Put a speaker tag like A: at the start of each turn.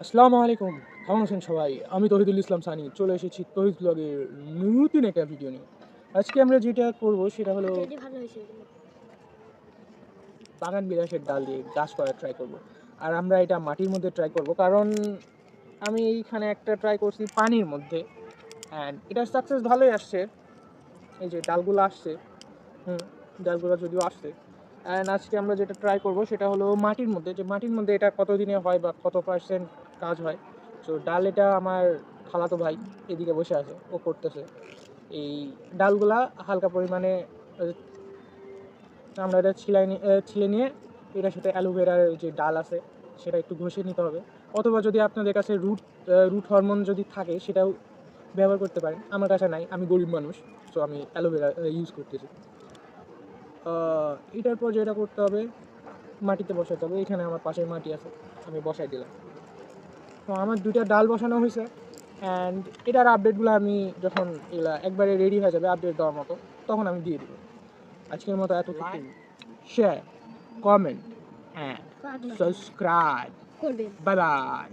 A: আসসালামু আলাইকুম, কেমন আছেন সবাই? আমি তহিদুল ইসলাম সানি চলে এসেছি তহিদ ব্লগের নতুন একটা ভিডিও নিয়ে। আজকে আমরা যেটা করব সেটা হলো বাগান বিলাসের ডাল দিয়ে গাছ করার ট্রাই করব। আর আমরা এটা মাটির মধ্যে ট্রাই করব, কারণ আমি এইখানে একটা ট্রাই করছি পানির মধ্যে, অ্যান্ড এটার সাকসেস ভালোই আসছে। এই যে ডালগুলো আসছে, ডালগুলো যদিও আসছে। অ্যান্ড আজকে আমরা যেটা ট্রাই করব সেটা হলো মাটির মধ্যে, যে মাটির মধ্যে এটা কতদিনে হয় বা কত পার্সেন্ট কাজ হয়। সো ডাল এটা আমার খালাতো ভাই এদিকে বসে আছে, ও করতেছে। এই ডালগুলা হালকা পরিমাণে আমরা এটা ছিলে নিয়ে এটার সাথে অ্যালোভেরার যে ডাল আছে সেটা একটু ঘষে নিতে হবে, অথবা যদি আপনাদের কাছে রুট হরমোন যদি থাকে সেটাও ব্যবহার করতে পারেন। আমার কাছে নাই, আমি গরিব মানুষ, সো আমি অ্যালোভেরা ইউজ করতেছি। এটার পর যেটা করতে হবে, মাটিতে বসাতে হবে। এখানে আমার পাশে মাটি আছে, আমি বসাই দিলাম। তো আমার দুইটা ডাল বসানো হয়েছে, অ্যান্ড এটার আপডেটগুলো আমি যখন এগুলা একবারে রেডি হয়ে যাবে আপডেট দেওয়ার মতো, তখন আমি দিয়ে দেবো। আজকের মতো এতটুকু। Share, comment and subscribe. Bye bye.